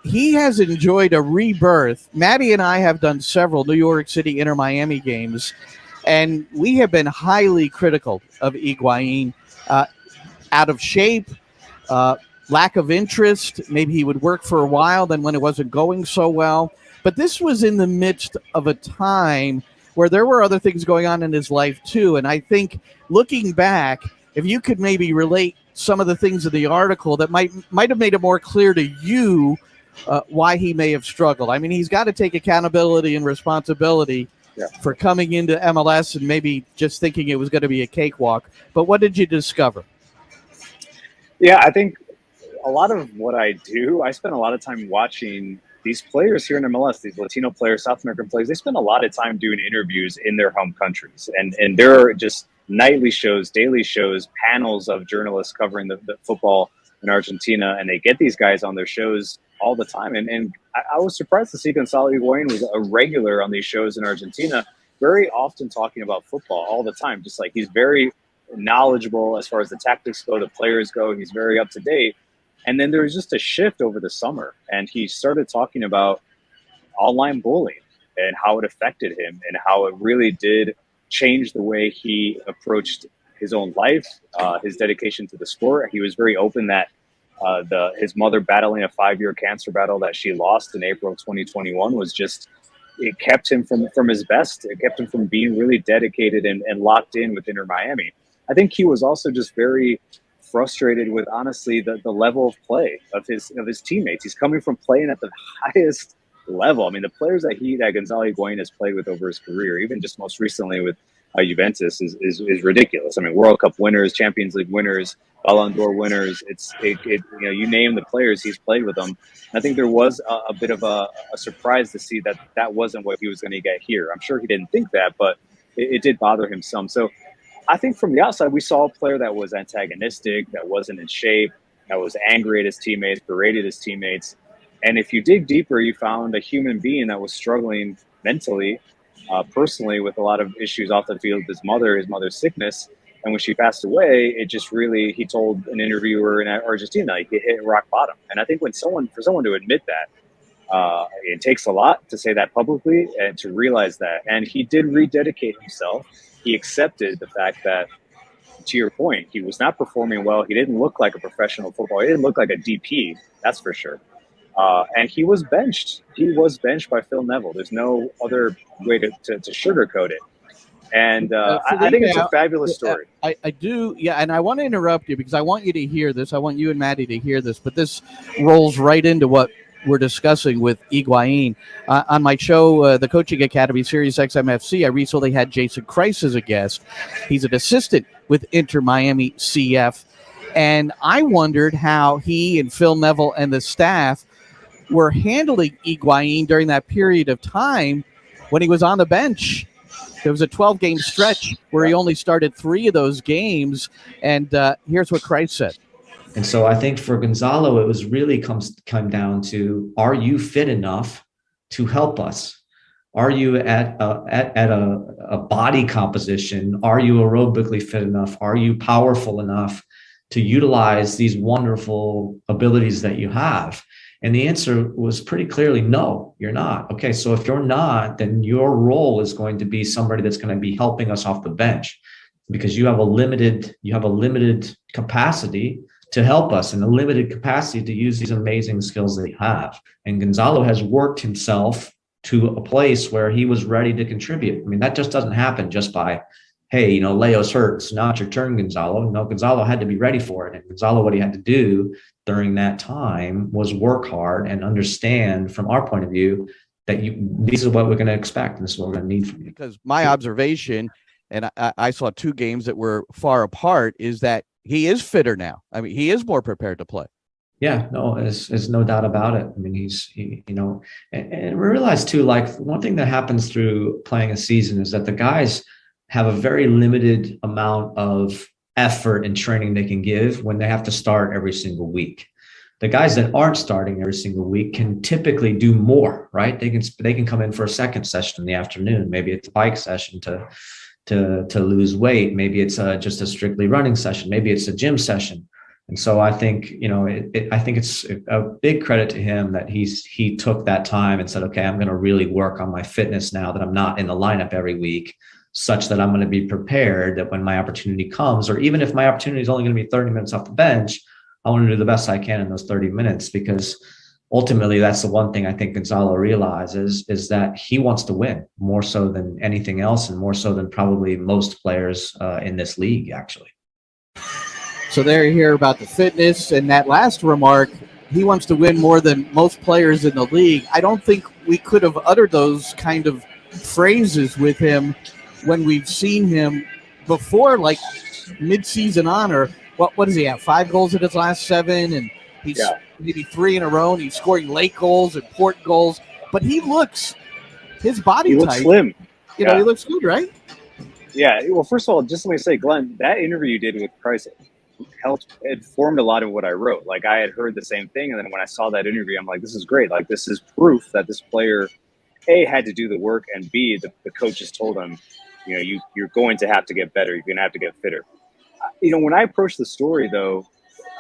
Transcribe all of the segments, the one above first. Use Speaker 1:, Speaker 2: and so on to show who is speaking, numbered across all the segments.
Speaker 1: he has enjoyed a rebirth. Maddie and I have done several New York City Inter Miami games, and we have been highly critical of Higuain. Out of shape, uh, lack of interest. Maybe he would work for a while, then when it wasn't going so well. But this was in the midst of a time where there were other things going on in his life too. And I think looking back, if you could maybe relate some of the things in the article that might have made it more clear to you why he may have struggled. I mean, he's got to take accountability and responsibility for coming into MLS and maybe just thinking it was going to be a cakewalk. But what did you discover?
Speaker 2: Yeah, I think a lot of what I do, I spend a lot of time watching these players here in MLS, these Latino players, South American players. They spend a lot of time doing interviews in their home countries. And there are just nightly shows, daily shows, panels of journalists covering the football in Argentina. And they get these guys on their shows all the time. And I was surprised to see Gonzalo Higuaín was a regular on these shows in Argentina, very often talking about football all the time. Just like he's very knowledgeable as far as the tactics go, the players go. He's very up to date. And then there was just a shift over the summer, and he started talking about online bullying and how it affected him and how it really did change the way he approached his own life, his dedication to the sport. He was very open that his mother battling a 5-year cancer battle that she lost in April of 2021 was just, it kept him from his best. It kept him from being really dedicated and locked in with Inter Miami. I think he was also just very frustrated with, honestly, the level of play of his teammates. He's coming from playing at the highest level. I mean, the players that Gonzalo Higuaín has played with over his career, even just most recently with Juventus, is ridiculous. I mean, World Cup winners, Champions League winners, Ballon d'Or winners. You name the players, he's played with them. And I think there was a bit of a surprise to see that wasn't what he was going to get here. I'm sure he didn't think that, but it did bother him some. So I think from the outside, we saw a player that was antagonistic, that wasn't in shape, that was angry at his teammates, berated his teammates. And if you dig deeper, you found a human being that was struggling mentally, personally, with a lot of issues off the field with his mother's sickness. And when she passed away, it just really, he told an interviewer in Argentina, like, he hit rock bottom. And I think for someone to admit that, it takes a lot to say that publicly and to realize that. And he did rededicate himself. He accepted the fact that, to your point, he was not performing well. He didn't look like a professional footballer. He didn't look like a DP, that's for sure. And he was benched. He was benched by Phil Neville. There's no other way to sugarcoat it. And I think it's a fabulous story.
Speaker 1: I do, yeah, and I want to interrupt you because I want you to hear this. I want you and Maddie to hear this, but this rolls right into what we're discussing with Higuain. On my show, the Coaching Academy, Sirius XMFC, I recently had Jason Kreis as a guest. He's an assistant with Inter Miami CF. And I wondered how he and Phil Neville and the staff were handling Higuain during that period of time when he was on the bench. There was a 12-game stretch where he only started 3 of those games. And here's what Kreis said.
Speaker 3: And so I think for Gonzalo, it was really come down to, are you fit enough to help us? Are you at a body composition? Are you aerobically fit enough? Are you powerful enough to utilize these wonderful abilities that you have? And the answer was pretty clearly, no, you're not. Okay, so if you're not, then your role is going to be somebody that's going to be helping us off the bench, because you have a limited capacity to help us and a limited capacity to use these amazing skills that you have. And Gonzalo has worked himself to a place where he was ready to contribute. I mean, that just doesn't happen just by, hey, Leo's hurt, it's not your turn, Gonzalo. No, Gonzalo had to be ready for it. And Gonzalo, what he had to do during that time was work hard and understand from our point of view that this is what we're going to expect and this is what we're going to need from you.
Speaker 1: Because my observation, and I saw 2 games that were far apart, is that he is fitter now. I mean, he is more prepared to play.
Speaker 3: Yeah, no, there's no doubt about it. I mean, and we realize too, like, one thing that happens through playing a season is that the guys have a very limited amount of effort and training they can give when they have to start every single week. The guys that aren't starting every single week can typically do more, right? They can come in for a second session in the afternoon. Maybe it's a bike session to lose weight. Maybe it's just a strictly running session. Maybe it's a gym session. And so I think, I think it's a big credit to him that he took that time and said, okay, I'm going to really work on my fitness now that I'm not in the lineup every week, such that I'm going to be prepared that when my opportunity comes, or even if my opportunity is only going to be 30 minutes off the bench, I want to do the best I can in those 30 minutes, because ultimately that's the one thing I think Gonzalo realizes, is that he wants to win more so than anything else, and more so than probably most players in this league, actually.
Speaker 1: So there you hear about the fitness, and that last remark, he wants to win more than most players in the league. I don't think we could have uttered those kind of phrases with him when we've seen him before, like mid-season on, or what does he have? 5 goals in his last 7, and he's maybe 3 in a row, and he's scoring late goals, important goals. But his body type. He
Speaker 2: looks slim.
Speaker 1: He looks good, right?
Speaker 2: Yeah. Well, first of all, just let me say, Glenn, that interview you did with Price informed a lot of what I wrote. Like, I had heard the same thing, and then when I saw that interview, I'm like, this is great. Like, this is proof that this player, A, had to do the work, and B, the coaches told him, you're going to have to get better. You're going to have to get fitter. When I approached the story, though,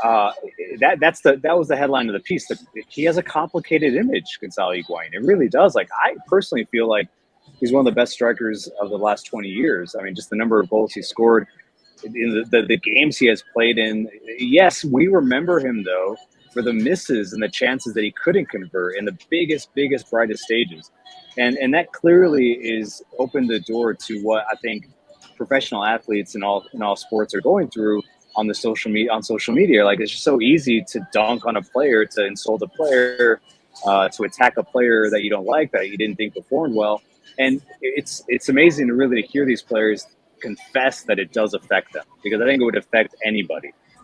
Speaker 2: that was the headline of the piece. That he has a complicated image, Gonzalo Higuaín. It really does. Like, I personally feel like he's one of the best strikers of the last 20 years. I mean, just the number of goals he scored in the games he has played in. Yes, we remember him, though, for the misses and the chances that he couldn't convert in the biggest, brightest stages. And that clearly is opened the door to what I think professional athletes in all sports are going through on social media. Like, it's just so easy to dunk on a player, to insult a player, to attack a player that you don't like, that you didn't think performed well. And it's amazing to really hear these players confess that it does affect them, because I think it would affect anybody.